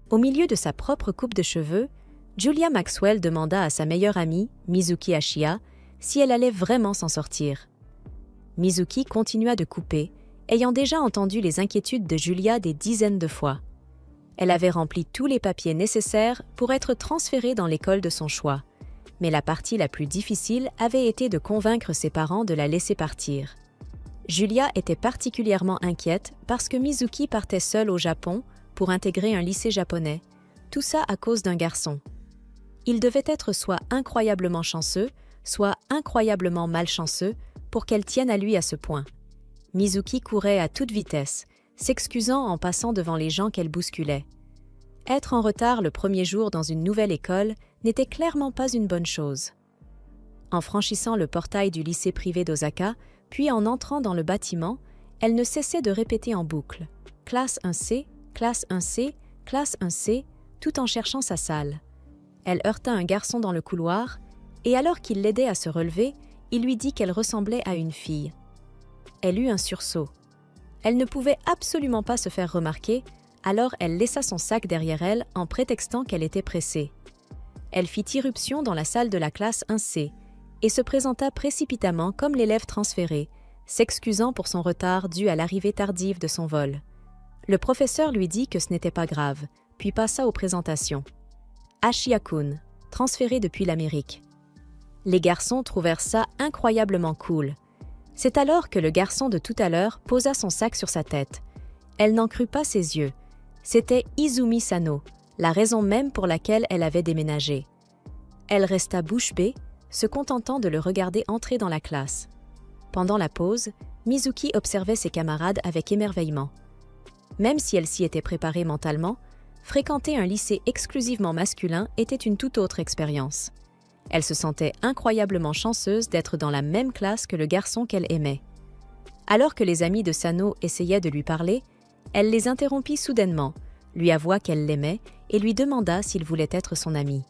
Au milieu de sa propre coupe de cheveux, Julia Maxwell demanda à sa meilleure amie, Mizuki Ashiya, si elle allait vraiment s'en sortir. Mizuki continua de couper, ayant déjà entendu les inquiétudes de Julia des dizaines de fois. Elle avait rempli tous les papiers nécessaires pour être transférée dans l'école de son choix, mais la partie la plus difficile avait été de convaincre ses parents de la laisser partir. Julia était particulièrement inquiète parce que Mizuki partait seule au Japon pour intégrer un lycée japonais, tout ça à cause d'un garçon. Il devait être soit incroyablement chanceux, soit incroyablement malchanceux pour qu'elle tienne à lui à ce point. Mizuki courait à toute vitesse, s'excusant en passant devant les gens qu'elle bousculait. Être en retard le premier jour dans une nouvelle école n'était clairement pas une bonne chose. En franchissant le portail du lycée privé d'Osaka, puis en entrant dans le bâtiment, elle ne cessait de répéter en boucle « Classe 1C, classe 1C, classe 1C », tout en cherchant sa salle. Elle heurta un garçon dans le couloir, et alors qu'il l'aidait à se relever, il lui dit qu'elle ressemblait à une fille. Elle eut un sursaut. Elle ne pouvait absolument pas se faire remarquer, alors elle laissa son sac derrière elle en prétextant qu'elle était pressée. Elle fit irruption dans la salle de la classe 1C et se présenta précipitamment comme l'élève transféré, s'excusant pour son retard dû à l'arrivée tardive de son vol. Le professeur lui dit que ce n'était pas grave, puis passa aux présentations. Ashiya-kun, transféré depuis l'Amérique. Les garçons trouvèrent ça incroyablement cool. C'est alors que le garçon de tout à l'heure posa son sac sur sa tête. Elle n'en crut pas ses yeux. C'était Izumi Sano, la raison même pour laquelle elle avait déménagé. Elle resta bouche bée, se contentant de le regarder entrer dans la classe. Pendant la pause, Mizuki observait ses camarades avec émerveillement. Même si elle s'y était préparée mentalement, fréquenter un lycée exclusivement masculin était une toute autre expérience. Elle se sentait incroyablement chanceuse d'être dans la même classe que le garçon qu'elle aimait. Alors que les amis de Sano essayaient de lui parler, elle les interrompit soudainement, lui avoua qu'elle l'aimait et lui demanda s'il voulait être son ami.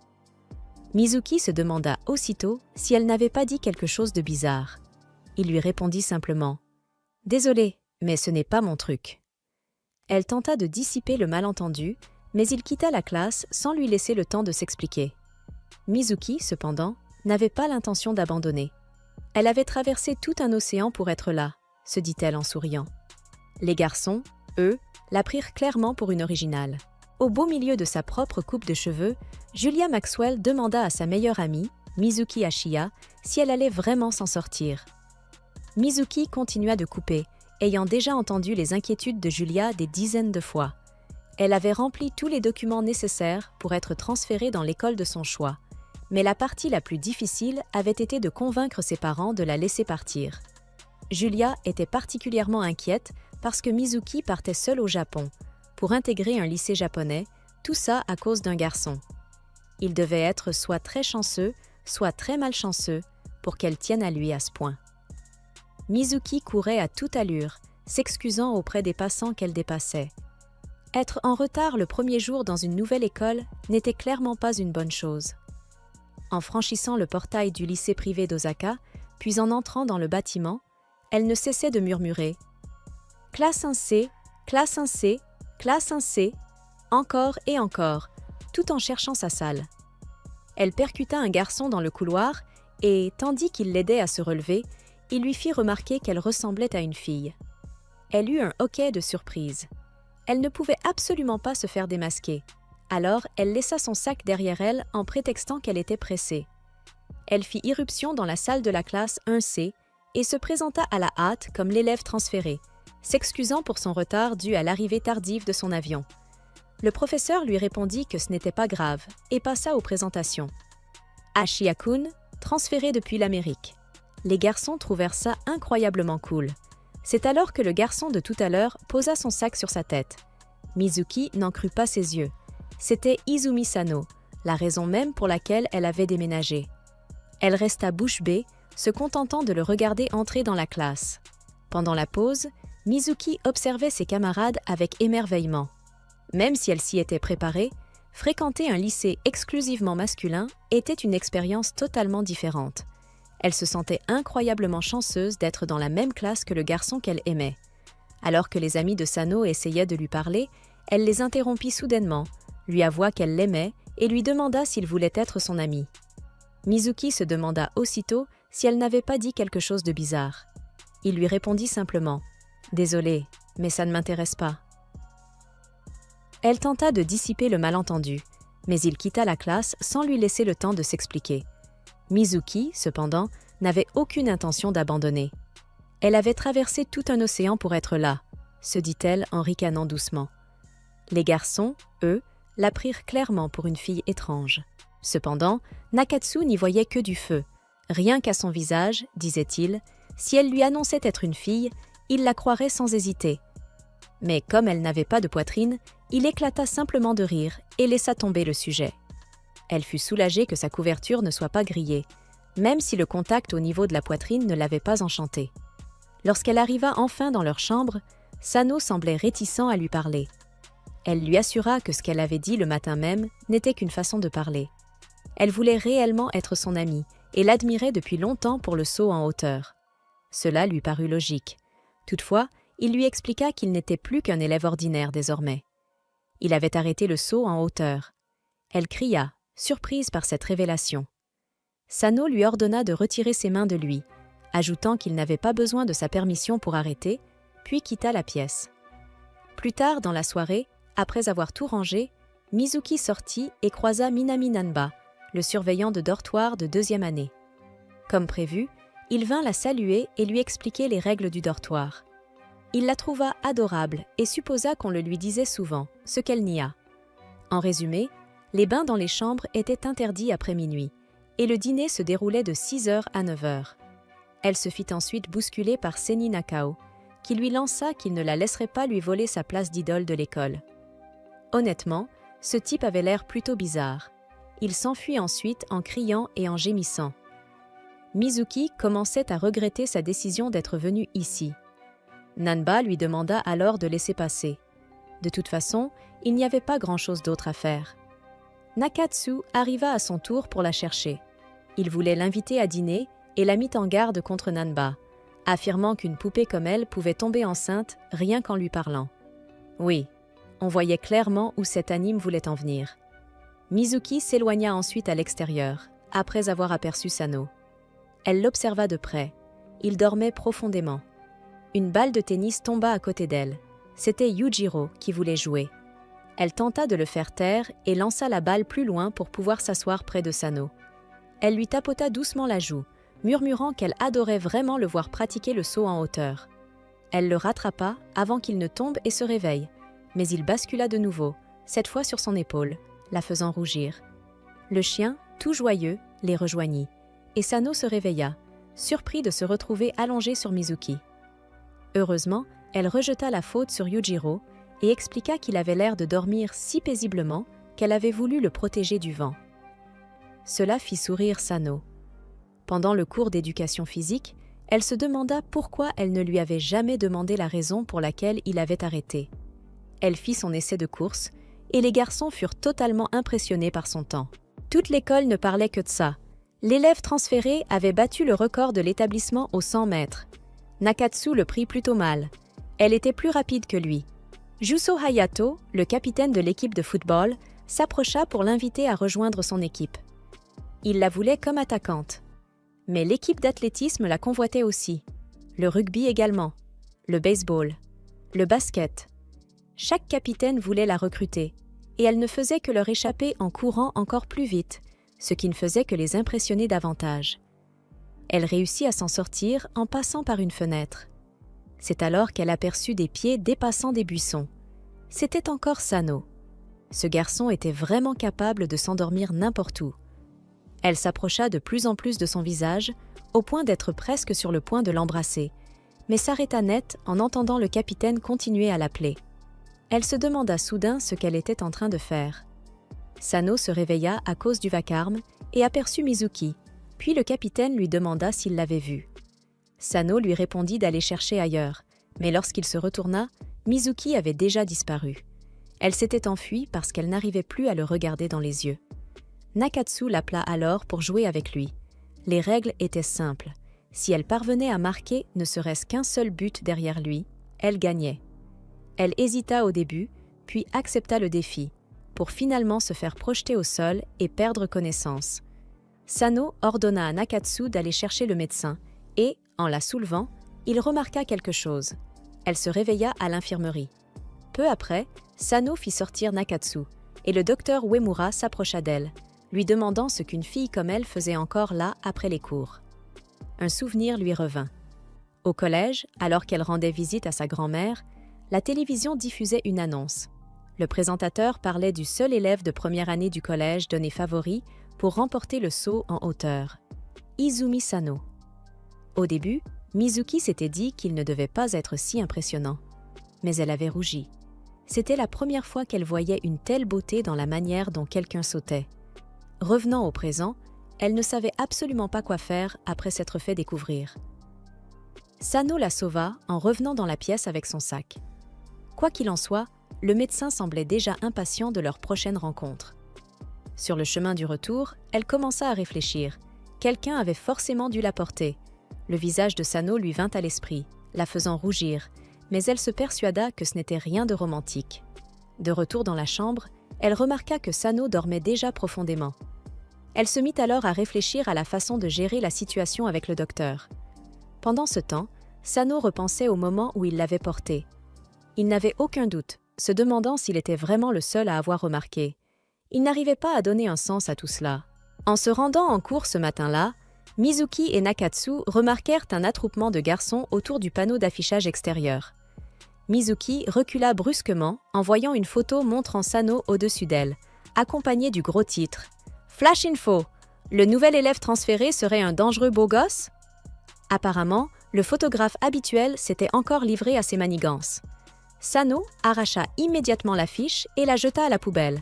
Mizuki se demanda aussitôt si elle n'avait pas dit quelque chose de bizarre. Il lui répondit simplement « Désolée, mais ce n'est pas mon truc ». Elle tenta de dissiper le malentendu, mais il quitta la classe sans lui laisser le temps de s'expliquer. Mizuki, cependant, n'avait pas l'intention d'abandonner. Elle avait traversé tout un océan pour être là, se dit-elle en souriant. Les garçons, eux, la prirent clairement pour une originale. Au beau milieu de sa propre coupe de cheveux, Julia Maxwell demanda à sa meilleure amie, Mizuki Ashiya, si elle allait vraiment s'en sortir. Mizuki continua de couper, ayant déjà entendu les inquiétudes de Julia des dizaines de fois. Elle avait rempli tous les documents nécessaires pour être transférée dans l'école de son choix, mais la partie la plus difficile avait été de convaincre ses parents de la laisser partir. Julia était particulièrement inquiète parce que Mizuki partait seule au Japon pour intégrer un lycée japonais, tout ça à cause d'un garçon. Il devait être soit très chanceux, soit très malchanceux pour qu'elle tienne à lui à ce point. Mizuki courait à toute allure, s'excusant auprès des passants qu'elle dépassait. Être en retard le premier jour dans une nouvelle école n'était clairement pas une bonne chose. En franchissant le portail du lycée privé d'Osaka, puis en entrant dans le bâtiment, elle ne cessait de murmurer « Classe 1C, classe 1C, classe 1C », encore et encore, tout en cherchant sa salle. Elle percuta un garçon dans le couloir et, tandis qu'il l'aidait à se relever, il lui fit remarquer qu'elle ressemblait à une fille. Elle eut un hoquet de surprise. Elle ne pouvait absolument pas se faire démasquer. Alors, elle laissa son sac derrière elle en prétextant qu'elle était pressée. Elle fit irruption dans la salle de la classe 1C et se présenta à la hâte comme l'élève transféré, s'excusant pour son retard dû à l'arrivée tardive de son avion. Le professeur lui répondit que ce n'était pas grave et passa aux présentations. Ashiya-kun, transféré depuis l'Amérique. Les garçons trouvèrent ça incroyablement cool. C'est alors que le garçon de tout à l'heure posa son sac sur sa tête. Mizuki n'en crut pas ses yeux. C'était Izumi Sano, la raison même pour laquelle elle avait déménagé. Elle resta bouche bée, se contentant de le regarder entrer dans la classe. Pendant la pause, Mizuki observait ses camarades avec émerveillement. Même si elle s'y était préparée, fréquenter un lycée exclusivement masculin était une expérience totalement différente. Elle se sentait incroyablement chanceuse d'être dans la même classe que le garçon qu'elle aimait. Alors que les amis de Sano essayaient de lui parler, elle les interrompit soudainement, lui avoua qu'elle l'aimait et lui demanda s'il voulait être son ami. Mizuki se demanda aussitôt si elle n'avait pas dit quelque chose de bizarre. Il lui répondit simplement « Désolé, mais ça ne m'intéresse pas ». Elle tenta de dissiper le malentendu, mais il quitta la classe sans lui laisser le temps de s'expliquer. Mizuki, cependant, n'avait aucune intention d'abandonner. Elle avait traversé tout un océan pour être là, se dit-elle en ricanant doucement. Les garçons, eux, la prirent clairement pour une fille étrange. Cependant, Nakatsu n'y voyait que du feu. Rien qu'à son visage, disait-il, si elle lui annonçait être une fille, il la croirait sans hésiter. Mais comme elle n'avait pas de poitrine, il éclata simplement de rire et laissa tomber le sujet. Elle fut soulagée que sa couverture ne soit pas grillée, même si le contact au niveau de la poitrine ne l'avait pas enchantée. Lorsqu'elle arriva enfin dans leur chambre, Sano semblait réticent à lui parler. Elle lui assura que ce qu'elle avait dit le matin même n'était qu'une façon de parler. Elle voulait réellement être son amie et l'admirait depuis longtemps pour le saut en hauteur. Cela lui parut logique. Toutefois, il lui expliqua qu'il n'était plus qu'un élève ordinaire désormais. Il avait arrêté le saut en hauteur. Elle cria, surprise par cette révélation. Sano lui ordonna de retirer ses mains de lui, ajoutant qu'il n'avait pas besoin de sa permission pour arrêter, puis quitta la pièce. Plus tard dans la soirée, après avoir tout rangé, Mizuki sortit et croisa Minami Nanba, le surveillant de dortoir de 2e année. Comme prévu, il vint la saluer et lui expliquer les règles du dortoir. Il la trouva adorable et supposa qu'on le lui disait souvent, ce qu'elle nia. En résumé, les bains dans les chambres étaient interdits après minuit, et le dîner se déroulait de 6h à 9h. Elle se fit ensuite bousculer par Seni Nakao, qui lui lança qu'il ne la laisserait pas lui voler sa place d'idole de l'école. Honnêtement, ce type avait l'air plutôt bizarre. Il s'enfuit ensuite en criant et en gémissant. Mizuki commençait à regretter sa décision d'être venue ici. Nanba lui demanda alors de laisser passer. De toute façon, il n'y avait pas grand-chose d'autre à faire. Nakatsu arriva à son tour pour la chercher. Il voulait l'inviter à dîner et la mit en garde contre Nanba, affirmant qu'une poupée comme elle pouvait tomber enceinte rien qu'en lui parlant. Oui, on voyait clairement où cet anime voulait en venir. Mizuki s'éloigna ensuite à l'extérieur, après avoir aperçu Sano. Elle l'observa de près. Il dormait profondément. Une balle de tennis tomba à côté d'elle. C'était Yujiro qui voulait jouer. Elle tenta de le faire taire et lança la balle plus loin pour pouvoir s'asseoir près de Sano. Elle lui tapota doucement la joue, murmurant qu'elle adorait vraiment le voir pratiquer le saut en hauteur. Elle le rattrapa avant qu'il ne tombe et se réveille, mais il bascula de nouveau, cette fois sur son épaule, la faisant rougir. Le chien, tout joyeux, les rejoignit, et Sano se réveilla, surpris de se retrouver allongé sur Mizuki. Heureusement, elle rejeta la faute sur Yujiro et expliqua qu'il avait l'air de dormir si paisiblement qu'elle avait voulu le protéger du vent. Cela fit sourire Sano. Pendant le cours d'éducation physique, elle se demanda pourquoi elle ne lui avait jamais demandé la raison pour laquelle il avait arrêté. Elle fit son essai de course, et les garçons furent totalement impressionnés par son temps. Toute l'école ne parlait que de ça. L'élève transféré avait battu le record de l'établissement aux 100 mètres. Nakatsu le prit plutôt mal. Elle était plus rapide que lui. Juso Hayato, le capitaine de l'équipe de football, s'approcha pour l'inviter à rejoindre son équipe. Il la voulait comme attaquante. Mais l'équipe d'athlétisme la convoitait aussi. Le rugby également. Le baseball. Le basket. Chaque capitaine voulait la recruter, et elle ne faisait que leur échapper en courant encore plus vite, ce qui ne faisait que les impressionner davantage. Elle réussit à s'en sortir en passant par une fenêtre. C'est alors qu'elle aperçut des pieds dépassant des buissons. C'était encore Sano. Ce garçon était vraiment capable de s'endormir n'importe où. Elle s'approcha de plus en plus de son visage, au point d'être presque sur le point de l'embrasser, mais s'arrêta net en entendant le capitaine continuer à l'appeler. Elle se demanda soudain ce qu'elle était en train de faire. Sano se réveilla à cause du vacarme et aperçut Mizuki, puis le capitaine lui demanda s'il l'avait vue. Sano lui répondit d'aller chercher ailleurs, mais lorsqu'il se retourna, Mizuki avait déjà disparu. Elle s'était enfuie parce qu'elle n'arrivait plus à le regarder dans les yeux. Nakatsu l'appela alors pour jouer avec lui. Les règles étaient simples. Si elle parvenait à marquer ne serait-ce qu'un seul but derrière lui, elle gagnait. Elle hésita au début, puis accepta le défi. pour finalement se faire projeter au sol et perdre connaissance. Sano ordonna à Nakatsu d'aller chercher le médecin et, en la soulevant, il remarqua quelque chose. Elle se réveilla à l'infirmerie. Peu après, Sano fit sortir Nakatsu et le docteur Uemura s'approcha d'elle, lui demandant ce qu'une fille comme elle faisait encore là après les cours. Un souvenir lui revint. Au collège, alors qu'elle rendait visite à sa grand-mère, la télévision diffusait une annonce. Le présentateur parlait du seul élève de première année du collège donné favori pour remporter le saut en hauteur, Izumi Sano. Au début, Mizuki s'était dit qu'il ne devait pas être si impressionnant. Mais elle avait rougi. C'était la première fois qu'elle voyait une telle beauté dans la manière dont quelqu'un sautait. Revenant au présent, elle ne savait absolument pas quoi faire après s'être fait découvrir. Sano la sauva en revenant dans la pièce avec son sac. Quoi qu'il en soit, le médecin semblait déjà impatient de leur prochaine rencontre. Sur le chemin du retour, elle commença à réfléchir. Quelqu'un avait forcément dû la porter. Le visage de Sano lui vint à l'esprit, la faisant rougir, mais elle se persuada que ce n'était rien de romantique. De retour dans la chambre, elle remarqua que Sano dormait déjà profondément. Elle se mit alors à réfléchir à la façon de gérer la situation avec le docteur. Pendant ce temps, Sano repensait au moment où il l'avait porté. Il n'avait aucun doute, se demandant s'il était vraiment le seul à avoir remarqué. Il n'arrivait pas à donner un sens à tout cela. En se rendant en cours ce matin-là, Mizuki et Nakatsu remarquèrent un attroupement de garçons autour du panneau d'affichage extérieur. Mizuki recula brusquement en voyant une photo montrant Sano au-dessus d'elle, accompagnée du gros titre « Flash Info! Le nouvel élève transféré serait un dangereux beau gosse ?» Apparemment, le photographe habituel s'était encore livré à ses manigances. Sano arracha immédiatement l'affiche et la jeta à la poubelle.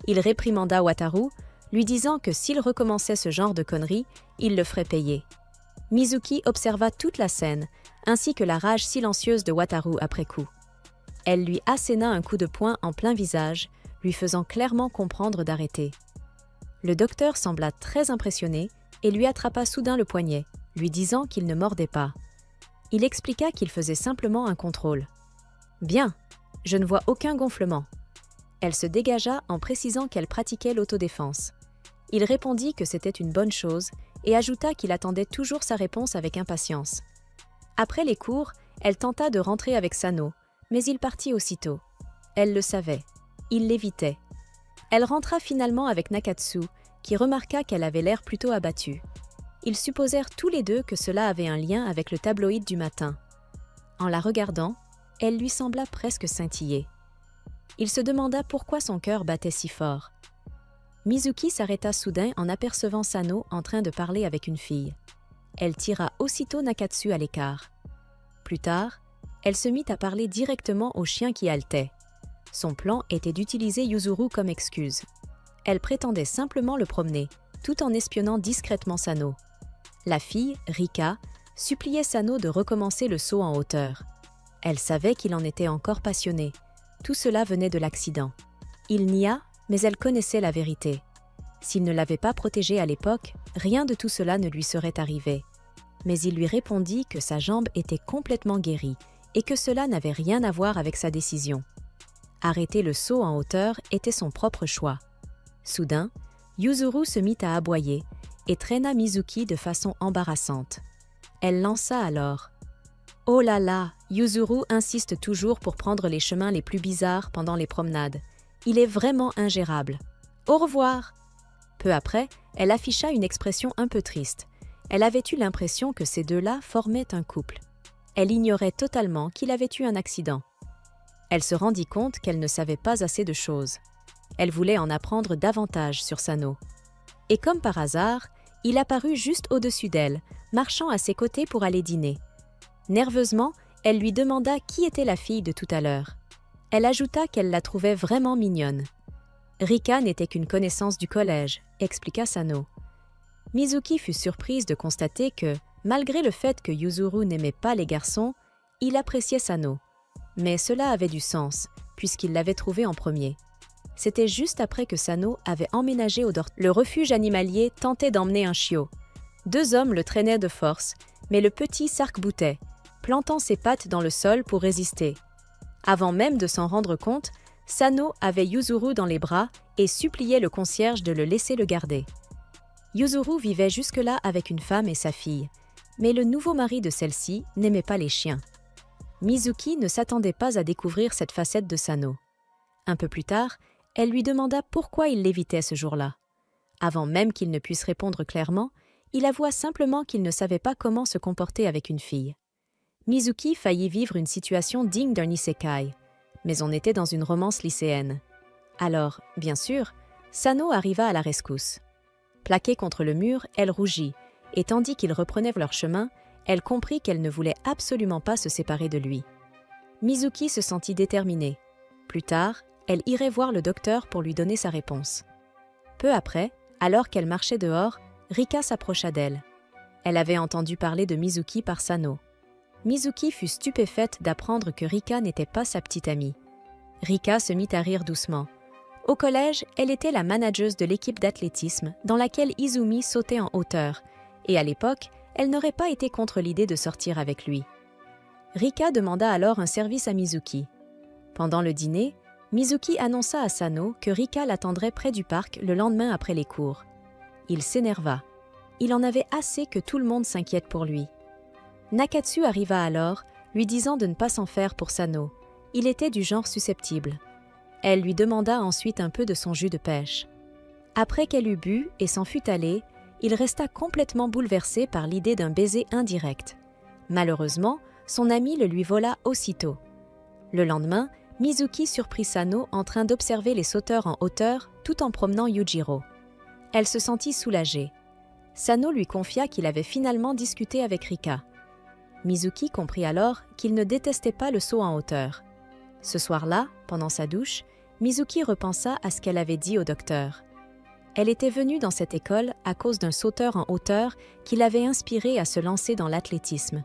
Il réprimanda Wataru, lui disant que s'il recommençait ce genre de conneries, il le ferait payer. Mizuki observa toute la scène, ainsi que la rage silencieuse de Wataru après coup. Elle lui asséna un coup de poing en plein visage, lui faisant clairement comprendre d'arrêter. Le docteur sembla très impressionné et lui attrapa soudain le poignet, lui disant qu'il ne mordait pas. Il expliqua qu'il faisait simplement un contrôle. « Bien, je ne vois aucun gonflement. » Elle se dégagea en précisant qu'elle pratiquait l'autodéfense. Il répondit que c'était une bonne chose et ajouta qu'il attendait toujours sa réponse avec impatience. Après les cours, elle tenta de rentrer avec Sano, mais il partit aussitôt. Elle le savait. Il l'évitait. Elle rentra finalement avec Nakatsu, qui remarqua qu'elle avait l'air plutôt abattue. Ils supposèrent tous les deux que cela avait un lien avec le tabloïd du matin. En la regardant, elle lui sembla presque scintiller. Il se demanda pourquoi son cœur battait si fort. Mizuki s'arrêta soudain en apercevant Sano en train de parler avec une fille. Elle tira aussitôt Nakatsu à l'écart. Plus tard, elle se mit à parler directement au chien qui haletait. Son plan était d'utiliser Yuzuru comme excuse. Elle prétendait simplement le promener, tout en espionnant discrètement Sano. La fille, Rika, suppliait Sano de recommencer le saut en hauteur. Elle savait qu'il en était encore passionné. Tout cela venait de l'accident. Il nia, mais elle connaissait la vérité. S'il ne l'avait pas protégée à l'époque, rien de tout cela ne lui serait arrivé. Mais il lui répondit que sa jambe était complètement guérie et que cela n'avait rien à voir avec sa décision. Arrêter le saut en hauteur était son propre choix. Soudain, Yuzuru se mit à aboyer et traîna Mizuki de façon embarrassante. Elle lança alors « Oh là là, Yuzuru insiste toujours pour prendre les chemins les plus bizarres pendant les promenades. Il est vraiment ingérable. Au revoir !» Peu après, elle afficha une expression un peu triste. Elle avait eu l'impression que ces deux-là formaient un couple. Elle ignorait totalement qu'il avait eu un accident. Elle se rendit compte qu'elle ne savait pas assez de choses. Elle voulait en apprendre davantage sur Sano. Et comme par hasard, il apparut juste au-dessus d'elle, marchant à ses côtés pour aller dîner. Nerveusement, elle lui demanda qui était la fille de tout à l'heure. Elle ajouta qu'elle la trouvait vraiment mignonne. Rika n'était qu'une connaissance du collège, expliqua Sano. Mizuki fut surprise de constater que, malgré le fait que Yuzuru n'aimait pas les garçons, il appréciait Sano. Mais cela avait du sens, puisqu'il l'avait trouvée en premier. C'était juste après que Sano avait emménagé au dortoir. Le refuge animalier tentait d'emmener un chiot. Deux hommes le traînaient de force, mais le petit s'arc-boutait, plantant ses pattes dans le sol pour résister. Avant même de s'en rendre compte, Sano avait Yuzuru dans les bras et suppliait le concierge de le laisser le garder. Yuzuru vivait jusque-là avec une femme et sa fille, mais le nouveau mari de celle-ci n'aimait pas les chiens. Mizuki ne s'attendait pas à découvrir cette facette de Sano. Un peu plus tard, elle lui demanda pourquoi il l'évitait ce jour-là. Avant même qu'il ne puisse répondre clairement, il avoua simplement qu'il ne savait pas comment se comporter avec une fille. Mizuki faillit vivre une situation digne d'un isekai, mais on était dans une romance lycéenne. Alors, bien sûr, Sano arriva à la rescousse. Plaquée contre le mur, elle rougit, et tandis qu'ils reprenaient leur chemin, elle comprit qu'elle ne voulait absolument pas se séparer de lui. Mizuki se sentit déterminée. Plus tard, elle irait voir le docteur pour lui donner sa réponse. Peu après, alors qu'elle marchait dehors, Rika s'approcha d'elle. Elle avait entendu parler de Mizuki par Sano. Mizuki fut stupéfaite d'apprendre que Rika n'était pas sa petite amie. Rika se mit à rire doucement. Au collège, elle était la manageuse de l'équipe d'athlétisme dans laquelle Izumi sautait en hauteur, et à l'époque, elle n'aurait pas été contre l'idée de sortir avec lui. Rika demanda alors un service à Mizuki. Pendant le dîner, Mizuki annonça à Sano que Rika l'attendrait près du parc le lendemain après les cours. Il s'énerva. Il en avait assez que tout le monde s'inquiète pour lui. Nakatsu arriva alors, lui disant de ne pas s'en faire pour Sano. Il était du genre susceptible. Elle lui demanda ensuite un peu de son jus de pêche. Après qu'elle eut bu et s'en fut allée, il resta complètement bouleversé par l'idée d'un baiser indirect. Malheureusement, son ami le lui vola aussitôt. Le lendemain, Mizuki surprit Sano en train d'observer les sauteurs en hauteur tout en promenant Yujiro. Elle se sentit soulagée. Sano lui confia qu'il avait finalement discuté avec Rika. Mizuki comprit alors qu'il ne détestait pas le saut en hauteur. Ce soir-là, pendant sa douche, Mizuki repensa à ce qu'elle avait dit au docteur. Elle était venue dans cette école à cause d'un sauteur en hauteur qui l'avait inspirée à se lancer dans l'athlétisme.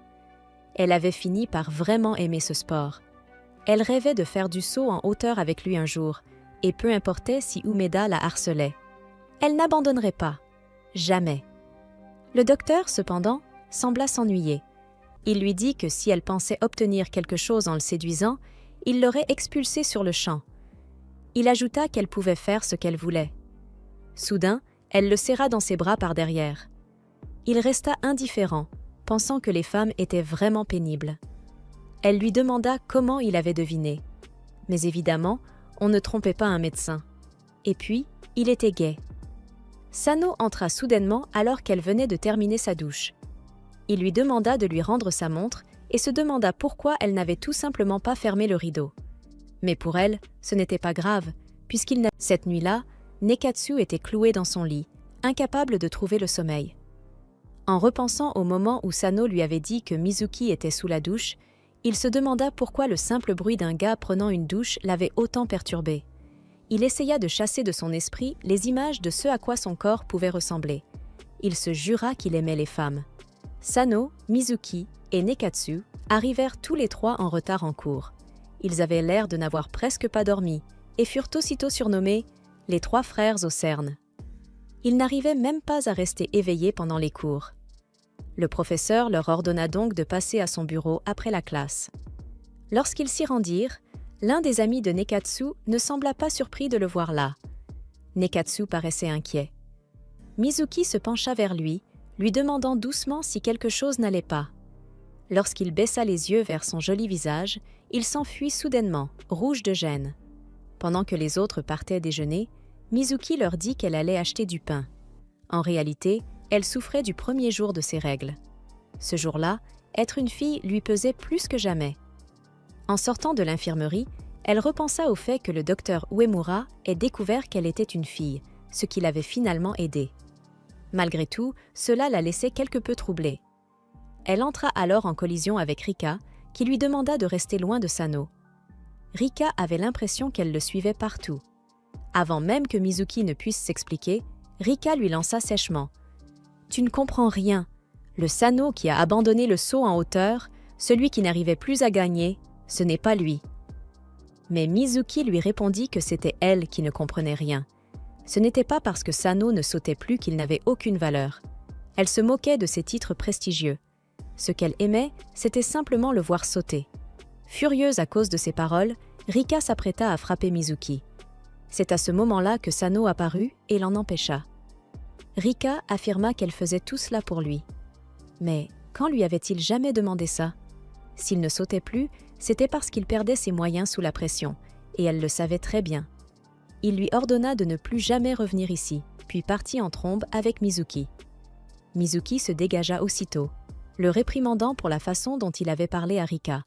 Elle avait fini par vraiment aimer ce sport. Elle rêvait de faire du saut en hauteur avec lui un jour, et peu importait si Umeda la harcelait. Elle n'abandonnerait pas. Jamais. Le docteur, cependant, sembla s'ennuyer. Il lui dit que si elle pensait obtenir quelque chose en le séduisant, il l'aurait expulsée sur le champ. Il ajouta qu'elle pouvait faire ce qu'elle voulait. Soudain, elle le serra dans ses bras par derrière. Il resta indifférent, pensant que les femmes étaient vraiment pénibles. Elle lui demanda comment il avait deviné. Mais évidemment, on ne trompait pas un médecin. Et puis, il était gai. Sano entra soudainement alors qu'elle venait de terminer sa douche. Il lui demanda de lui rendre sa montre et se demanda pourquoi elle n'avait tout simplement pas fermé le rideau. Mais pour elle, ce n'était pas grave, puisqu'il n'a... Cette nuit-là, Nekatsu était cloué dans son lit, incapable de trouver le sommeil. En repensant au moment où Sano lui avait dit que Mizuki était sous la douche, il se demanda pourquoi le simple bruit d'un gars prenant une douche l'avait autant perturbé. Il essaya de chasser de son esprit les images de ce à quoi son corps pouvait ressembler. Il se jura qu'il aimait les femmes. Sano, Mizuki et Nekatsu arrivèrent tous les trois en retard en cours. Ils avaient l'air de n'avoir presque pas dormi et furent aussitôt surnommés « les trois frères aux cernes ». Ils n'arrivaient même pas à rester éveillés pendant les cours. Le professeur leur ordonna donc de passer à son bureau après la classe. Lorsqu'ils s'y rendirent, l'un des amis de Nekatsu ne sembla pas surpris de le voir là. Nekatsu paraissait inquiet. Mizuki se pencha vers lui, lui demandant doucement si quelque chose n'allait pas. Lorsqu'il baissa les yeux vers son joli visage, il s'enfuit soudainement, rouge de gêne. Pendant que les autres partaient déjeuner, Mizuki leur dit qu'elle allait acheter du pain. En réalité, elle souffrait du premier jour de ses règles. Ce jour-là, être une fille lui pesait plus que jamais. En sortant de l'infirmerie, elle repensa au fait que le docteur Uemura ait découvert qu'elle était une fille, ce qui l'avait finalement aidée. Malgré tout, cela la laissait quelque peu troublée. Elle entra alors en collision avec Rika, qui lui demanda de rester loin de Sano. Rika avait l'impression qu'elle le suivait partout. Avant même que Mizuki ne puisse s'expliquer, Rika lui lança sèchement. « Tu ne comprends rien. Le Sano qui a abandonné le saut en hauteur, celui qui n'arrivait plus à gagner, ce n'est pas lui. » Mais Mizuki lui répondit que c'était elle qui ne comprenait rien. Ce n'était pas parce que Sano ne sautait plus qu'il n'avait aucune valeur. Elle se moquait de ses titres prestigieux. Ce qu'elle aimait, c'était simplement le voir sauter. Furieuse à cause de ses paroles, Rika s'apprêta à frapper Mizuki. C'est à ce moment-là que Sano apparut et l'en empêcha. Rika affirma qu'elle faisait tout cela pour lui. Mais quand lui avait-il jamais demandé ça? S'il ne sautait plus, c'était parce qu'il perdait ses moyens sous la pression, et elle le savait très bien. Il lui ordonna de ne plus jamais revenir ici, puis partit en trombe avec Mizuki. Mizuki se dégagea aussitôt, le réprimandant pour la façon dont il avait parlé à Rika.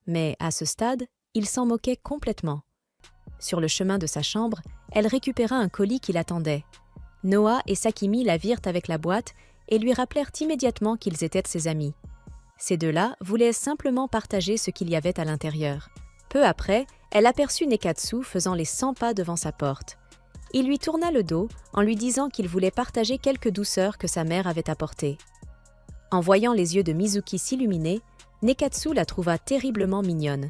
Mais à ce stade, il s'en moquait complètement. Sur le chemin de sa chambre, elle récupéra un colis qui l'attendait. Noah et Sakimi la virent avec la boîte et lui rappelèrent immédiatement qu'ils étaient ses amis. Ces deux-là voulaient simplement partager ce qu'il y avait à l'intérieur. Peu après, elle aperçut Nekatsu faisant les 100 pas devant sa porte. Il lui tourna le dos en lui disant qu'il voulait partager quelques douceurs que sa mère avait apportées. En voyant les yeux de Mizuki s'illuminer, Nekatsu la trouva terriblement mignonne.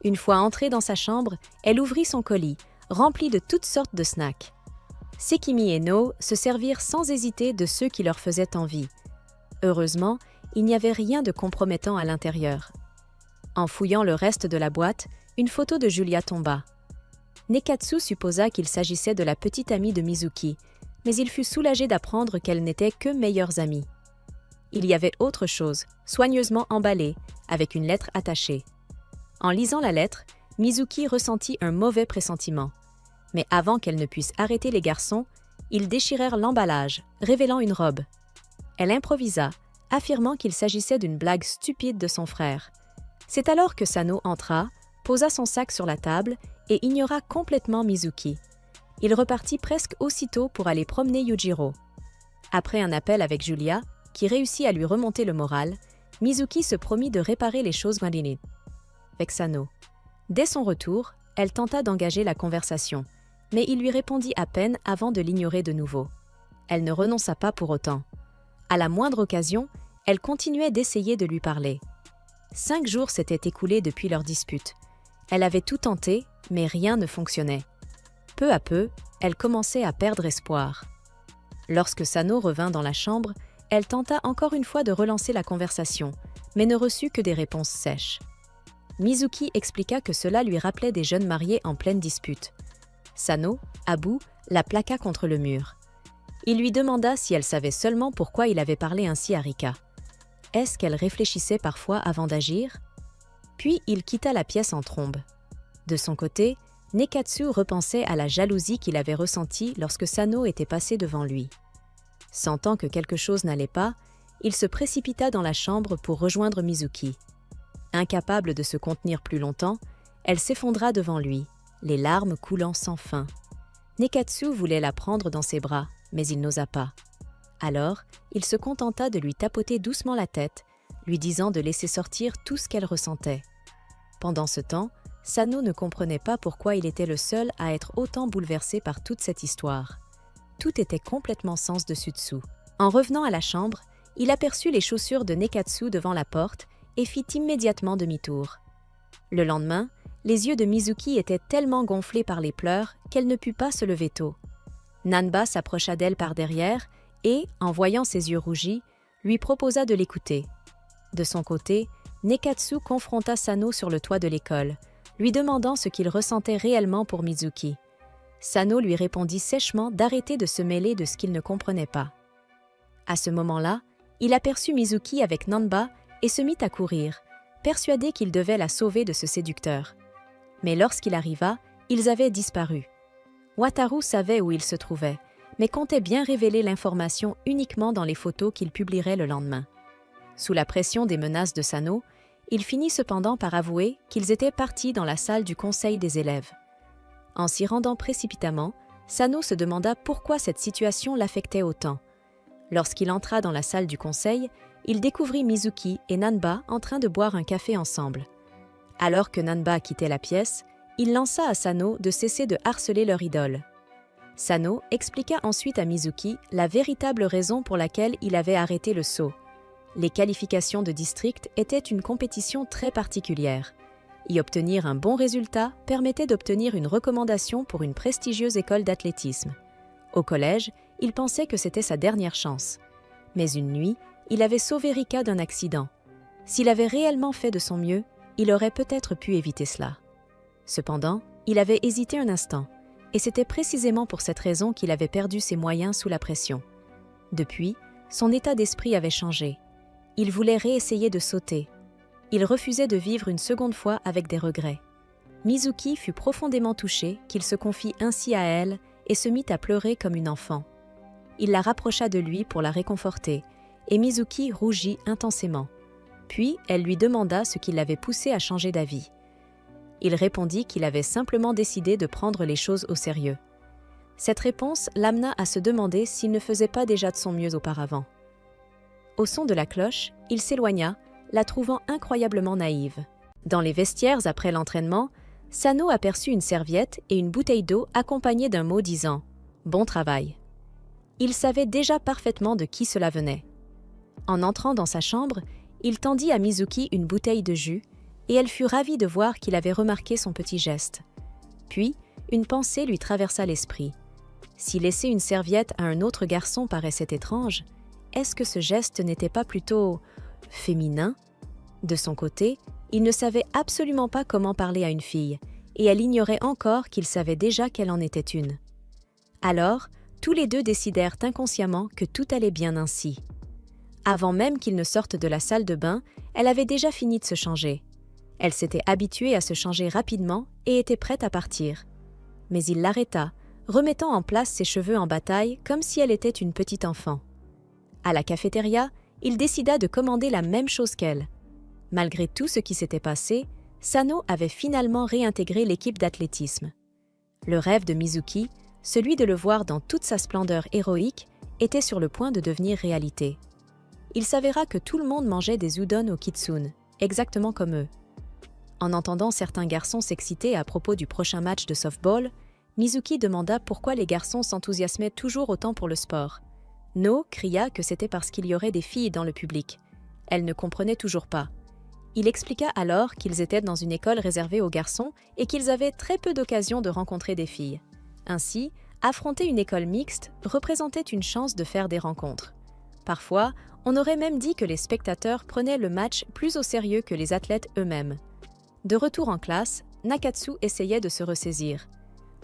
Une fois entrée dans sa chambre, elle ouvrit son colis, rempli de toutes sortes de snacks. Sekimi et No se servirent sans hésiter de ceux qui leur faisaient envie. Heureusement, il n'y avait rien de compromettant à l'intérieur. En fouillant le reste de la boîte, une photo de Julia tomba. Nekatsu supposa qu'il s'agissait de la petite amie de Mizuki, mais il fut soulagé d'apprendre qu'elles n'étaient que meilleures amies. Il y avait autre chose, soigneusement emballée, avec une lettre attachée. En lisant la lettre, Mizuki ressentit un mauvais pressentiment. Mais avant qu'elle ne puisse arrêter les garçons, ils déchirèrent l'emballage, révélant une robe. Elle improvisa, affirmant qu'il s'agissait d'une blague stupide de son frère. C'est alors que Sano entra, posa son sac sur la table et ignora complètement Mizuki. Il repartit presque aussitôt pour aller promener Yujiro. Après un appel avec Julia, qui réussit à lui remonter le moral, Mizuki se promit de réparer les choses malines avec Sano. Dès son retour, elle tenta d'engager la conversation, mais il lui répondit à peine avant de l'ignorer de nouveau. Elle ne renonça pas pour autant. À la moindre occasion, elle continuait d'essayer de lui parler. 5 jours s'étaient écoulés depuis leur dispute. Elle avait tout tenté, mais rien ne fonctionnait. Peu à peu, elle commençait à perdre espoir. Lorsque Sano revint dans la chambre, elle tenta encore une fois de relancer la conversation, mais ne reçut que des réponses sèches. Mizuki expliqua que cela lui rappelait des jeunes mariés en pleine dispute. Sano, à bout, la plaqua contre le mur. Il lui demanda si elle savait seulement pourquoi il avait parlé ainsi à Rika. Est-ce qu'elle réfléchissait parfois avant d'agir? Puis il quitta la pièce en trombe. De son côté, Nekatsu repensait à la jalousie qu'il avait ressentie lorsque Sano était passé devant lui. Sentant que quelque chose n'allait pas, il se précipita dans la chambre pour rejoindre Mizuki. Incapable de se contenir plus longtemps, elle s'effondra devant lui, les larmes coulant sans fin. Nekatsu voulait la prendre dans ses bras, mais il n'osa pas. Alors, il se contenta de lui tapoter doucement la tête, lui disant de laisser sortir tout ce qu'elle ressentait. Pendant ce temps, Sano ne comprenait pas pourquoi il était le seul à être autant bouleversé par toute cette histoire. Tout était complètement sens dessus-dessous. En revenant à la chambre, il aperçut les chaussures de Nekatsu devant la porte et fit immédiatement demi-tour. Le lendemain, les yeux de Mizuki étaient tellement gonflés par les pleurs qu'elle ne put pas se lever tôt. Nanba s'approcha d'elle par derrière et, en voyant ses yeux rougis, lui proposa de l'écouter. De son côté, Nekatsu confronta Sano sur le toit de l'école, lui demandant ce qu'il ressentait réellement pour Mizuki. Sano lui répondit sèchement d'arrêter de se mêler de ce qu'il ne comprenait pas. À ce moment-là, il aperçut Mizuki avec Nanba et se mit à courir, persuadé qu'il devait la sauver de ce séducteur. Mais lorsqu'il arriva, ils avaient disparu. Wataru savait où ils se trouvaient, mais comptait bien révéler l'information uniquement dans les photos qu'il publierait le lendemain. Sous la pression des menaces de Sano, il finit cependant par avouer qu'ils étaient partis dans la salle du conseil des élèves. En s'y rendant précipitamment, Sano se demanda pourquoi cette situation l'affectait autant. Lorsqu'il entra dans la salle du conseil, il découvrit Mizuki et Nanba en train de boire un café ensemble. Alors que Nanba quittait la pièce, il lança à Sano de cesser de harceler leur idole. Sano expliqua ensuite à Mizuki la véritable raison pour laquelle il avait arrêté le saut. Les qualifications de district étaient une compétition très particulière. Y obtenir un bon résultat permettait d'obtenir une recommandation pour une prestigieuse école d'athlétisme. Au collège, il pensait que c'était sa dernière chance. Mais une nuit, il avait sauvé Rika d'un accident. S'il avait réellement fait de son mieux, il aurait peut-être pu éviter cela. Cependant, il avait hésité un instant, et c'était précisément pour cette raison qu'il avait perdu ses moyens sous la pression. Depuis, son état d'esprit avait changé. Il voulait réessayer de sauter. Il refusait de vivre une seconde fois avec des regrets. Mizuki fut profondément touché qu'il se confie ainsi à elle et se mit à pleurer comme une enfant. Il la rapprocha de lui pour la réconforter, et Mizuki rougit intensément. Puis, elle lui demanda ce qui l'avait poussé à changer d'avis. Il répondit qu'il avait simplement décidé de prendre les choses au sérieux. Cette réponse l'amena à se demander s'il ne faisait pas déjà de son mieux auparavant. Au son de la cloche, il s'éloigna, la trouvant incroyablement naïve. Dans les vestiaires après l'entraînement, Sano aperçut une serviette et une bouteille d'eau accompagnée d'un mot disant « Bon travail ». Il savait déjà parfaitement de qui cela venait. En entrant dans sa chambre, il tendit à Mizuki une bouteille de jus et elle fut ravie de voir qu'il avait remarqué son petit geste. Puis, une pensée lui traversa l'esprit. Si laisser une serviette à un autre garçon paraissait étrange, est-ce que ce geste n'était pas plutôt féminin? De son côté, il ne savait absolument pas comment parler à une fille, et elle ignorait encore qu'il savait déjà qu'elle en était une. Alors, tous les deux décidèrent inconsciemment que tout allait bien ainsi. Avant même qu'ils ne sortent de la salle de bain, elle avait déjà fini de se changer. Elle s'était habituée à se changer rapidement et était prête à partir. Mais il l'arrêta, remettant en place ses cheveux en bataille comme si elle était une petite enfant. À la cafétéria, il décida de commander la même chose qu'elle. Malgré tout ce qui s'était passé, Sano avait finalement réintégré l'équipe d'athlétisme. Le rêve de Mizuki, celui de le voir dans toute sa splendeur héroïque, était sur le point de devenir réalité. Il s'avéra que tout le monde mangeait des udon au kitsune, exactement comme eux. En entendant certains garçons s'exciter à propos du prochain match de softball, Mizuki demanda pourquoi les garçons s'enthousiasmaient toujours autant pour le sport. No cria que c'était parce qu'il y aurait des filles dans le public. Elle ne comprenait toujours pas. Il expliqua alors qu'ils étaient dans une école réservée aux garçons et qu'ils avaient très peu d'occasions de rencontrer des filles. Ainsi, affronter une école mixte représentait une chance de faire des rencontres. Parfois, on aurait même dit que les spectateurs prenaient le match plus au sérieux que les athlètes eux-mêmes. De retour en classe, Nakatsu essayait de se ressaisir.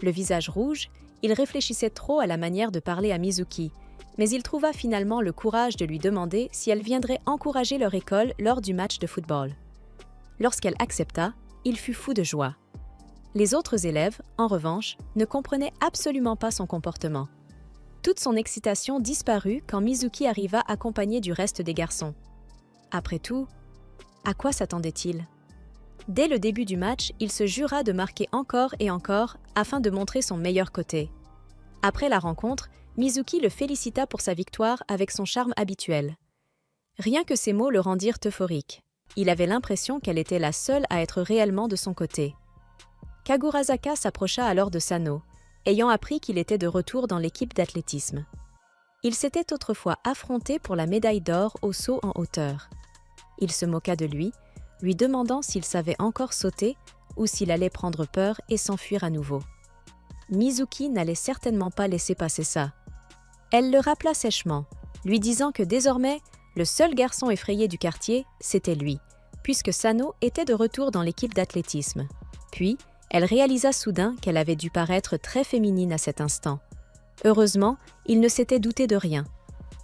Le visage rouge, il réfléchissait trop à la manière de parler à Mizuki, mais il trouva finalement le courage de lui demander si elle viendrait encourager leur école lors du match de football. Lorsqu'elle accepta, il fut fou de joie. Les autres élèves, en revanche, ne comprenaient absolument pas son comportement. Toute son excitation disparut quand Mizuki arriva accompagné du reste des garçons. Après tout, à quoi s'attendait-il? Dès le début du match, il se jura de marquer encore et encore afin de montrer son meilleur côté. Après la rencontre, Mizuki le félicita pour sa victoire avec son charme habituel. Rien que ces mots le rendirent euphorique. Il avait l'impression qu'elle était la seule à être réellement de son côté. Kagurazaka s'approcha alors de Sano, ayant appris qu'il était de retour dans l'équipe d'athlétisme. Ils s'étaient autrefois affrontés pour la médaille d'or au saut en hauteur. Il se moqua de lui, lui demandant s'il savait encore sauter ou s'il allait prendre peur et s'enfuir à nouveau. Mizuki n'allait certainement pas laisser passer ça. Elle le rappela sèchement, lui disant que désormais, le seul garçon effrayé du quartier, c'était lui, puisque Sano était de retour dans l'équipe d'athlétisme. Puis, elle réalisa soudain qu'elle avait dû paraître très féminine à cet instant. Heureusement, il ne s'était douté de rien.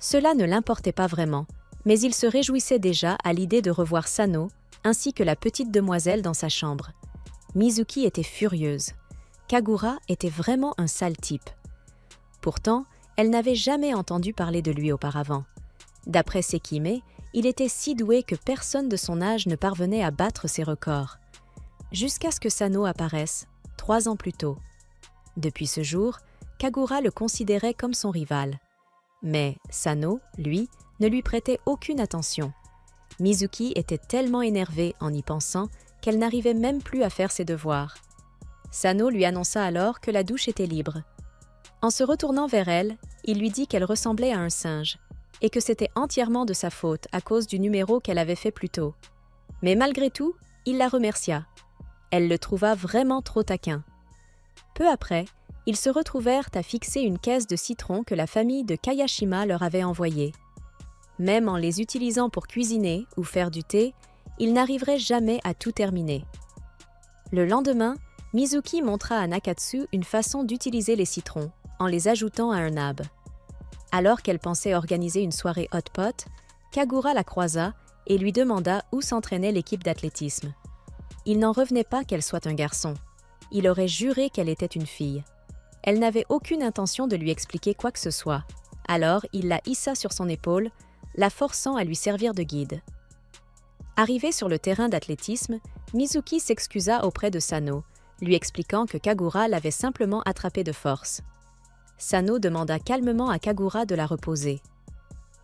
Cela ne l'importait pas vraiment, mais il se réjouissait déjà à l'idée de revoir Sano, ainsi que la petite demoiselle dans sa chambre. Mizuki était furieuse. Kagura était vraiment un sale type. Pourtant, elle n'avait jamais entendu parler de lui auparavant. D'après Sekime, il était si doué que personne de son âge ne parvenait à battre ses records. Jusqu'à ce que Sano apparaisse, 3 ans plus tôt. Depuis ce jour, Kagura le considérait comme son rival. Mais Sano, lui, ne lui prêtait aucune attention. Mizuki était tellement énervée en y pensant qu'elle n'arrivait même plus à faire ses devoirs. Sano lui annonça alors que la douche était libre. En se retournant vers elle, il lui dit qu'elle ressemblait à un singe et que c'était entièrement de sa faute à cause du numéro qu'elle avait fait plus tôt. Mais malgré tout, il la remercia. Elle le trouva vraiment trop taquin. Peu après, ils se retrouvèrent à fixer une caisse de citron que la famille de Kayashima leur avait envoyée. Même en les utilisant pour cuisiner ou faire du thé, ils n'arriveraient jamais à tout terminer. Le lendemain, Mizuki montra à Nakatsu une façon d'utiliser les citrons, en les ajoutant à un nab. Alors qu'elle pensait organiser une soirée hot pot, Kagura la croisa et lui demanda où s'entraînait l'équipe d'athlétisme. Il n'en revenait pas qu'elle soit un garçon. Il aurait juré qu'elle était une fille. Elle n'avait aucune intention de lui expliquer quoi que ce soit. Alors, il la hissa sur son épaule, la forçant à lui servir de guide. Arrivé sur le terrain d'athlétisme, Mizuki s'excusa auprès de Sano, lui expliquant que Kagura l'avait simplement attrapée de force. Sano demanda calmement à Kagura de la reposer.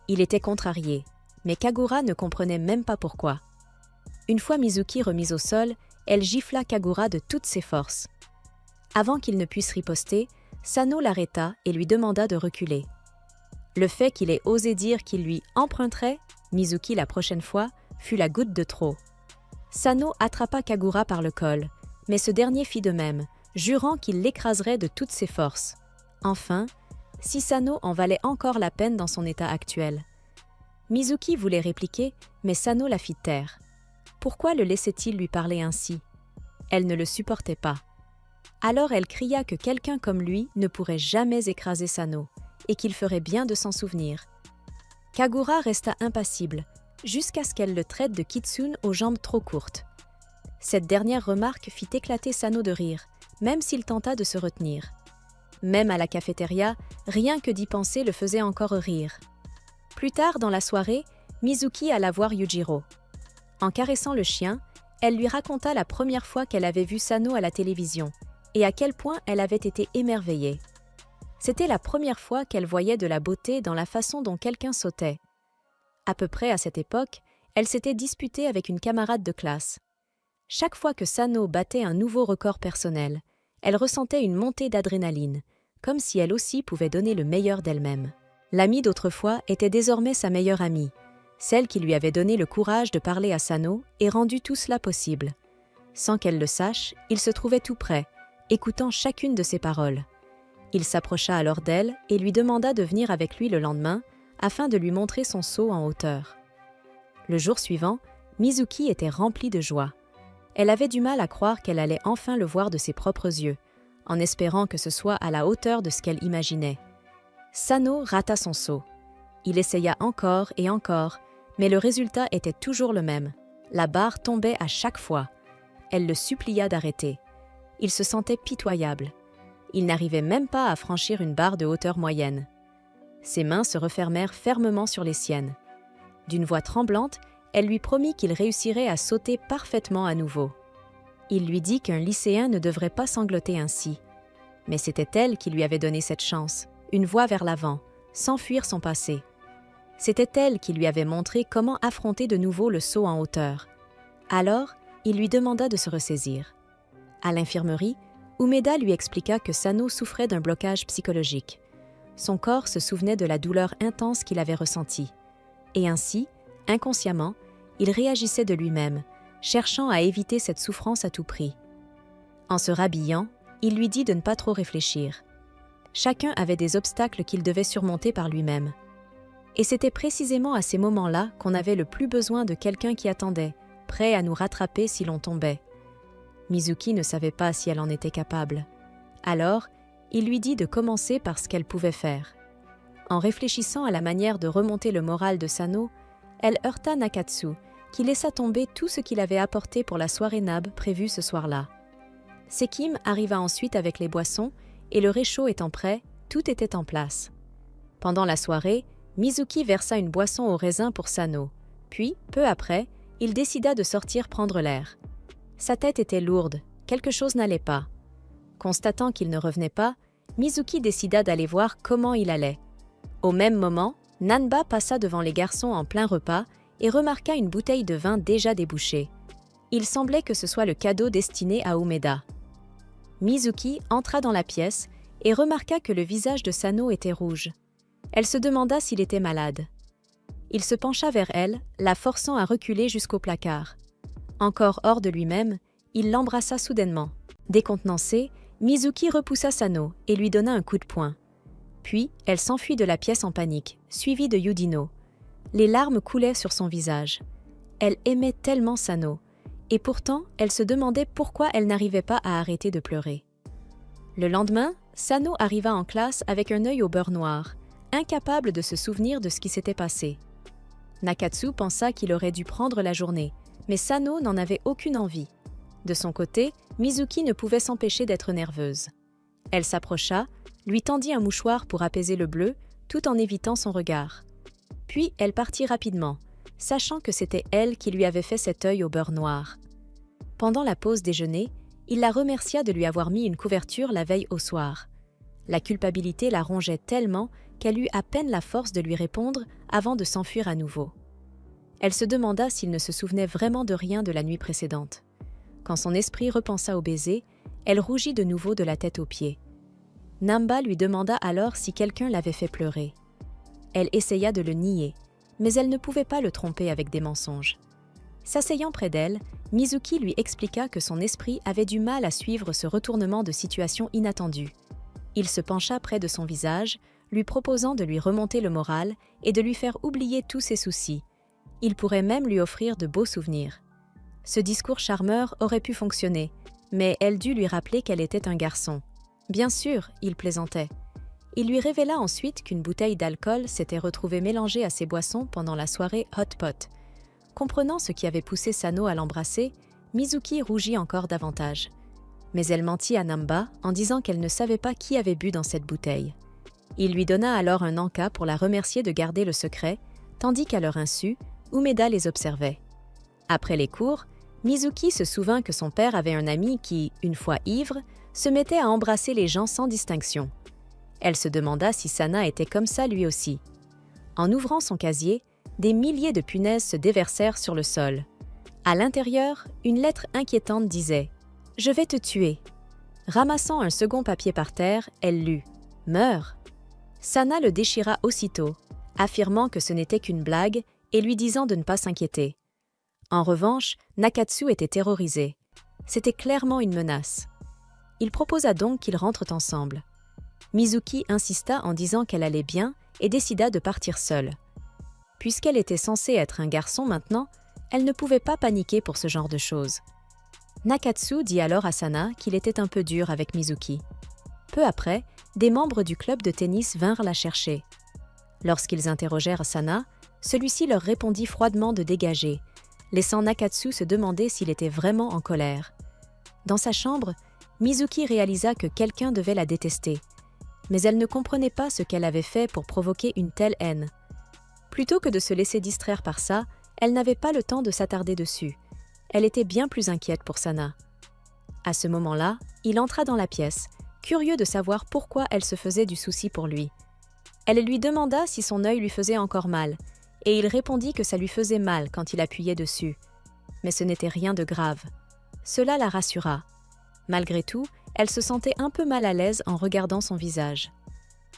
Il était contrarié, mais Kagura ne comprenait même pas pourquoi. Une fois Mizuki remise au sol, elle gifla Kagura de toutes ses forces. Avant qu'il ne puisse riposter, Sano l'arrêta et lui demanda de reculer. Le fait qu'il ait osé dire qu'il lui emprunterait Mizuki la prochaine fois fut la goutte de trop. Sano attrapa Kagura par le col, mais ce dernier fit de même, jurant qu'il l'écraserait de toutes ses forces. Enfin, si Sano en valait encore la peine dans son état actuel. Mizuki voulait répliquer, mais Sano la fit taire. Pourquoi le laissait-il lui parler ainsi? Elle ne le supportait pas. Alors elle cria que quelqu'un comme lui ne pourrait jamais écraser Sano, et qu'il ferait bien de s'en souvenir. Kagura resta impassible, jusqu'à ce qu'elle le traite de kitsune aux jambes trop courtes. Cette dernière remarque fit éclater Sano de rire, même s'il tenta de se retenir. Même à la cafétéria, rien que d'y penser le faisait encore rire. Plus tard dans la soirée, Mizuki alla voir Yujiro. En caressant le chien, elle lui raconta la première fois qu'elle avait vu Sano à la télévision et à quel point elle avait été émerveillée. C'était la première fois qu'elle voyait de la beauté dans la façon dont quelqu'un sautait. À peu près à cette époque, elle s'était disputée avec une camarade de classe. Chaque fois que Sano battait un nouveau record personnel, elle ressentait une montée d'adrénaline, comme si elle aussi pouvait donner le meilleur d'elle-même. L'amie d'autrefois était désormais sa meilleure amie, celle qui lui avait donné le courage de parler à Sano et rendu tout cela possible. Sans qu'elle le sache, il se trouvait tout près, écoutant chacune de ses paroles. Il s'approcha alors d'elle et lui demanda de venir avec lui le lendemain afin de lui montrer son saut en hauteur. Le jour suivant, Mizuki était remplie de joie. Elle avait du mal à croire qu'elle allait enfin le voir de ses propres yeux, en espérant que ce soit à la hauteur de ce qu'elle imaginait. Sano rata son saut. Il essaya encore et encore, mais le résultat était toujours le même. La barre tombait à chaque fois. Elle le supplia d'arrêter. Il se sentait pitoyable. Il n'arrivait même pas à franchir une barre de hauteur moyenne. Ses mains se refermèrent fermement sur les siennes. D'une voix tremblante, elle lui promit qu'il réussirait à sauter parfaitement à nouveau. Il lui dit qu'un lycéen ne devrait pas sangloter ainsi. Mais c'était elle qui lui avait donné cette chance, une voie vers l'avant, sans fuir son passé. C'était elle qui lui avait montré comment affronter de nouveau le saut en hauteur. Alors, il lui demanda de se ressaisir. À l'infirmerie, Umeda lui expliqua que Sano souffrait d'un blocage psychologique. Son corps se souvenait de la douleur intense qu'il avait ressentie. Et ainsi, inconsciemment, il réagissait de lui-même, cherchant à éviter cette souffrance à tout prix. En se rhabillant, il lui dit de ne pas trop réfléchir. Chacun avait des obstacles qu'il devait surmonter par lui-même. Et c'était précisément à ces moments-là qu'on avait le plus besoin de quelqu'un qui attendait, prêt à nous rattraper si l'on tombait. Mizuki ne savait pas si elle en était capable. Alors, il lui dit de commencer par ce qu'elle pouvait faire. En réfléchissant à la manière de remonter le moral de Sano, elle heurta Nakatsu, qui laissa tomber tout ce qu'il avait apporté pour la soirée nab prévue ce soir-là. Sekim arriva ensuite avec les boissons, et le réchaud étant prêt, tout était en place. Pendant la soirée, Mizuki versa une boisson au raisin pour Sano, puis, peu après, il décida de sortir prendre l'air. Sa tête était lourde, quelque chose n'allait pas. Constatant qu'il ne revenait pas, Mizuki décida d'aller voir comment il allait. Au même moment, Nanba passa devant les garçons en plein repas et remarqua une bouteille de vin déjà débouchée. Il semblait que ce soit le cadeau destiné à Umeda. Mizuki entra dans la pièce et remarqua que le visage de Sano était rouge. Elle se demanda s'il était malade. Il se pencha vers elle, la forçant à reculer jusqu'au placard. Encore hors de lui-même, il l'embrassa soudainement. Décontenancée, Mizuki repoussa Sano et lui donna un coup de poing. Puis, elle s'enfuit de la pièce en panique, suivie de Yudino. Les larmes coulaient sur son visage. Elle aimait tellement Sano. Et pourtant, elle se demandait pourquoi elle n'arrivait pas à arrêter de pleurer. Le lendemain, Sano arriva en classe avec un œil au beurre noir, incapable de se souvenir de ce qui s'était passé. Nakatsu pensa qu'il aurait dû prendre la journée, mais Sano n'en avait aucune envie. De son côté, Mizuki ne pouvait s'empêcher d'être nerveuse. Elle s'approcha, lui tendit un mouchoir pour apaiser le bleu, tout en évitant son regard. Puis elle partit rapidement, sachant que c'était elle qui lui avait fait cet œil au beurre noir. Pendant la pause déjeuner, il la remercia de lui avoir mis une couverture la veille au soir. La culpabilité la rongeait tellement qu'elle eut à peine la force de lui répondre avant de s'enfuir à nouveau. Elle se demanda s'il ne se souvenait vraiment de rien de la nuit précédente. Quand son esprit repensa au baiser, elle rougit de nouveau de la tête aux pieds. Namba lui demanda alors si quelqu'un l'avait fait pleurer. Elle essaya de le nier, mais elle ne pouvait pas le tromper avec des mensonges. S'asseyant près d'elle, Mizuki lui expliqua que son esprit avait du mal à suivre ce retournement de situation inattendu. Il se pencha près de son visage, lui proposant de lui remonter le moral et de lui faire oublier tous ses soucis. Il pourrait même lui offrir de beaux souvenirs. Ce discours charmeur aurait pu fonctionner, mais elle dut lui rappeler qu'elle était un garçon. Bien sûr, il plaisantait. Il lui révéla ensuite qu'une bouteille d'alcool s'était retrouvée mélangée à ses boissons pendant la soirée Hot Pot. Comprenant ce qui avait poussé Sano à l'embrasser, Mizuki rougit encore davantage. Mais elle mentit à Namba en disant qu'elle ne savait pas qui avait bu dans cette bouteille. Il lui donna alors un en-cas pour la remercier de garder le secret, tandis qu'à leur insu, Umeda les observait. Après les cours, Mizuki se souvint que son père avait un ami qui, une fois ivre, se mettait à embrasser les gens sans distinction. Elle se demanda si Sana était comme ça lui aussi. En ouvrant son casier, des milliers de punaises se déversèrent sur le sol. À l'intérieur, une lettre inquiétante disait « Je vais te tuer ». Ramassant un second papier par terre, elle lut « Meurs ». Sana le déchira aussitôt, affirmant que ce n'était qu'une blague et lui disant de ne pas s'inquiéter. En revanche, Nakatsu était terrorisé. C'était clairement une menace. Il proposa donc qu'ils rentrent ensemble. Mizuki insista en disant qu'elle allait bien et décida de partir seule. Puisqu'elle était censée être un garçon maintenant, elle ne pouvait pas paniquer pour ce genre de choses. Nakatsu dit alors à Sana qu'il était un peu dur avec Mizuki. Peu après, des membres du club de tennis vinrent la chercher. Lorsqu'ils interrogèrent Sana, celui-ci leur répondit froidement de dégager, laissant Nakatsu se demander s'il était vraiment en colère. Dans sa chambre, Mizuki réalisa que quelqu'un devait la détester, mais elle ne comprenait pas ce qu'elle avait fait pour provoquer une telle haine. Plutôt que de se laisser distraire par ça, elle n'avait pas le temps de s'attarder dessus. Elle était bien plus inquiète pour Sana. À ce moment-là, il entra dans la pièce, curieux de savoir pourquoi elle se faisait du souci pour lui. Elle lui demanda si son œil lui faisait encore mal, et il répondit que ça lui faisait mal quand il appuyait dessus. Mais ce n'était rien de grave. Cela la rassura. Malgré tout, elle se sentait un peu mal à l'aise en regardant son visage.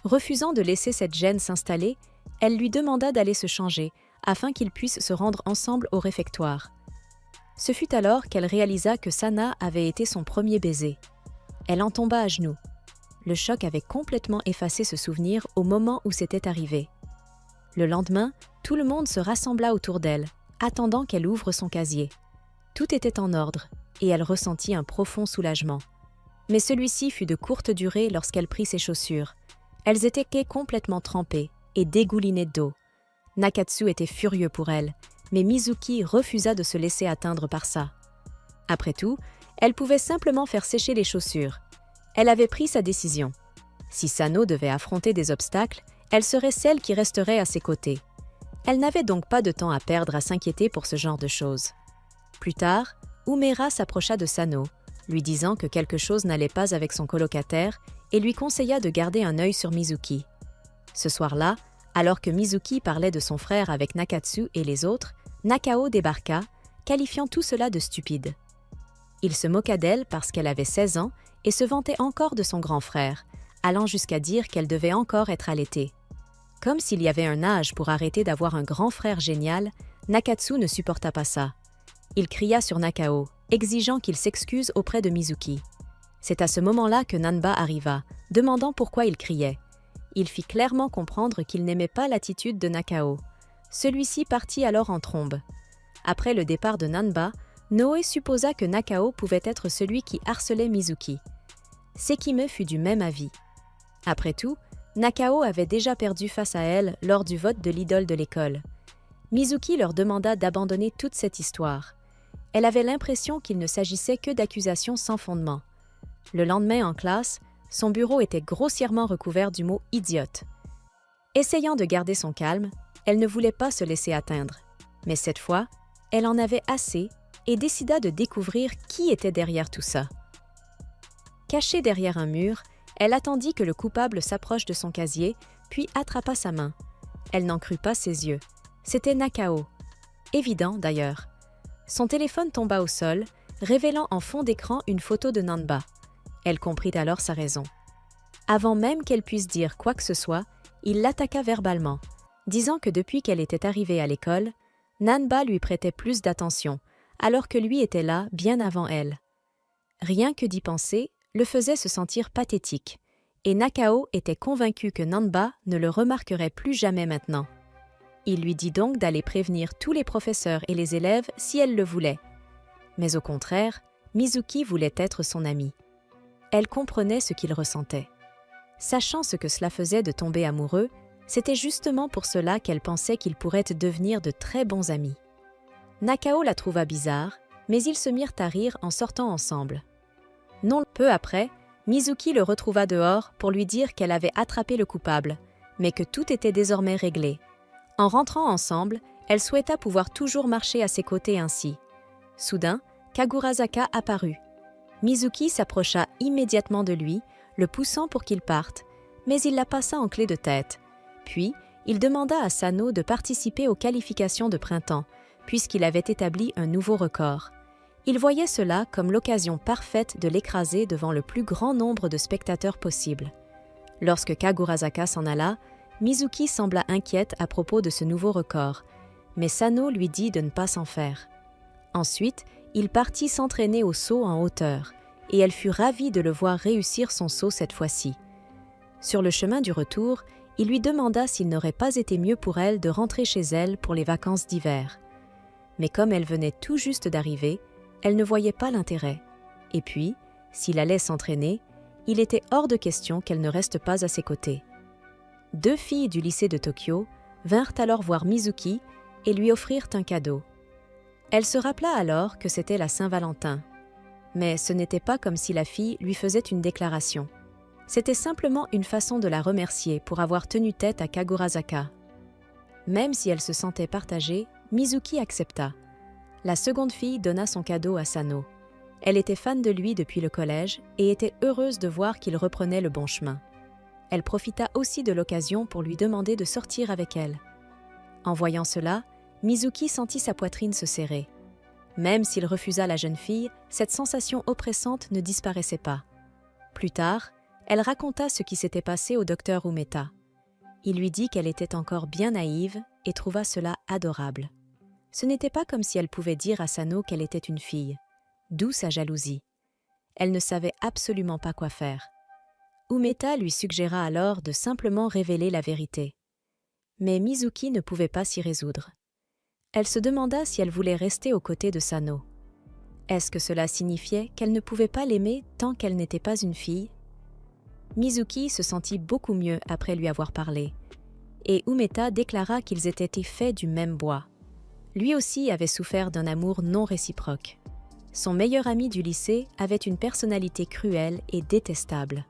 Refusant de laisser cette gêne s'installer, elle lui demanda d'aller se changer, afin qu'ils puissent se rendre ensemble au réfectoire. Ce fut alors qu'elle réalisa que Sana avait été son premier baiser. Elle en tomba à genoux. Le choc avait complètement effacé ce souvenir au moment où c'était arrivé. Le lendemain, tout le monde se rassembla autour d'elle, attendant qu'elle ouvre son casier. Tout était en ordre, et elle ressentit un profond soulagement. Mais celui-ci fut de courte durée lorsqu'elle prit ses chaussures. Elles étaient complètement trempées et dégoulinées d'eau. Nakatsu était furieux pour elle, mais Mizuki refusa de se laisser atteindre par ça. Après tout, elle pouvait simplement faire sécher les chaussures. Elle avait pris sa décision. Si Sano devait affronter des obstacles, elle serait celle qui resterait à ses côtés. Elle n'avait donc pas de temps à perdre à s'inquiéter pour ce genre de choses. Plus tard, Umera s'approcha de Sano, lui disant que quelque chose n'allait pas avec son colocataire et lui conseilla de garder un œil sur Mizuki. Ce soir-là, alors que Mizuki parlait de son frère avec Nakatsu et les autres, Nakao débarqua, qualifiant tout cela de stupide. Il se moqua d'elle parce qu'elle avait 16 ans et se vantait encore de son grand frère, allant jusqu'à dire qu'elle devait encore être allaitée. Comme s'il y avait un âge pour arrêter d'avoir un grand frère génial, Nakatsu ne supporta pas ça. Il cria sur Nakao, exigeant qu'il s'excuse auprès de Mizuki. C'est à ce moment-là que Nanba arriva, demandant pourquoi il criait. Il fit clairement comprendre qu'il n'aimait pas l'attitude de Nakao. Celui-ci partit alors en trombe. Après le départ de Nanba, Noé supposa que Nakao pouvait être celui qui harcelait Mizuki. Sekime fut du même avis. Après tout, Nakao avait déjà perdu face à elle lors du vote de l'idole de l'école. Mizuki leur demanda d'abandonner toute cette histoire. Elle avait l'impression qu'il ne s'agissait que d'accusations sans fondement. Le lendemain en classe, son bureau était grossièrement recouvert du mot « idiote ». Essayant de garder son calme, elle ne voulait pas se laisser atteindre. Mais cette fois, elle en avait assez et décida de découvrir qui était derrière tout ça. Cachée derrière un mur, elle attendit que le coupable s'approche de son casier, puis attrapa sa main. Elle n'en crut pas ses yeux. C'était Nakao. Évident, d'ailleurs. Son téléphone tomba au sol, révélant en fond d'écran une photo de Nanba. Elle comprit alors sa raison. Avant même qu'elle puisse dire quoi que ce soit, il l'attaqua verbalement, disant que depuis qu'elle était arrivée à l'école, Nanba lui prêtait plus d'attention, alors que lui était là bien avant elle. Rien que d'y penser le faisait se sentir pathétique, et Nakao était convaincu que Nanba ne le remarquerait plus jamais maintenant. Il lui dit donc d'aller prévenir tous les professeurs et les élèves si elle le voulait. Mais au contraire, Mizuki voulait être son amie. Elle comprenait ce qu'il ressentait. Sachant ce que cela faisait de tomber amoureux, c'était justement pour cela qu'elle pensait qu'ils pourraient devenir de très bons amis. Nakao la trouva bizarre, mais ils se mirent à rire en sortant ensemble. Non peu après, Mizuki le retrouva dehors pour lui dire qu'elle avait attrapé le coupable, mais que tout était désormais réglé. En rentrant ensemble, elle souhaita pouvoir toujours marcher à ses côtés ainsi. Soudain, Kagurazaka apparut. Mizuki s'approcha immédiatement de lui, le poussant pour qu'il parte, mais il la passa en clé de tête. Puis, il demanda à Sano de participer aux qualifications de printemps, puisqu'il avait établi un nouveau record. Il voyait cela comme l'occasion parfaite de l'écraser devant le plus grand nombre de spectateurs possible. Lorsque Kagurazaka s'en alla, Mizuki sembla inquiète à propos de ce nouveau record, mais Sano lui dit de ne pas s'en faire. Ensuite, il partit s'entraîner au saut en hauteur, et elle fut ravie de le voir réussir son saut cette fois-ci. Sur le chemin du retour, il lui demanda s'il n'aurait pas été mieux pour elle de rentrer chez elle pour les vacances d'hiver. Mais comme elle venait tout juste d'arriver, elle ne voyait pas l'intérêt. Et puis, s'il allait s'entraîner, il était hors de question qu'elle ne reste pas à ses côtés. 2 filles du lycée de Tokyo vinrent alors voir Mizuki et lui offrirent un cadeau. Elle se rappela alors que c'était la Saint-Valentin. Mais ce n'était pas comme si la fille lui faisait une déclaration. C'était simplement une façon de la remercier pour avoir tenu tête à Kagurazaka. Même si elle se sentait partagée, Mizuki accepta. La seconde fille donna son cadeau à Sano. Elle était fan de lui depuis le collège et était heureuse de voir qu'il reprenait le bon chemin. Elle profita aussi de l'occasion pour lui demander de sortir avec elle. En voyant cela, Mizuki sentit sa poitrine se serrer. Même s'il refusa la jeune fille, cette sensation oppressante ne disparaissait pas. Plus tard, elle raconta ce qui s'était passé au docteur Umeta. Il lui dit qu'elle était encore bien naïve et trouva cela adorable. Ce n'était pas comme si elle pouvait dire à Sano qu'elle était une fille. D'où sa jalousie. Elle ne savait absolument pas quoi faire. Umeta lui suggéra alors de simplement révéler la vérité. Mais Mizuki ne pouvait pas s'y résoudre. Elle se demanda si elle voulait rester aux côtés de Sano. Est-ce que cela signifiait qu'elle ne pouvait pas l'aimer tant qu'elle n'était pas une fille? Mizuki se sentit beaucoup mieux après lui avoir parlé, et Umeta déclara qu'ils étaient faits du même bois. Lui aussi avait souffert d'un amour non réciproque. Son meilleur ami du lycée avait une personnalité cruelle et détestable.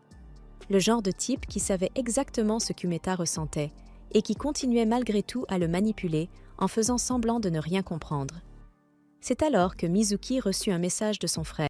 Le genre de type qui savait exactement ce qu'Umeta ressentait et qui continuait malgré tout à le manipuler en faisant semblant de ne rien comprendre. C'est alors que Mizuki reçut un message de son frère.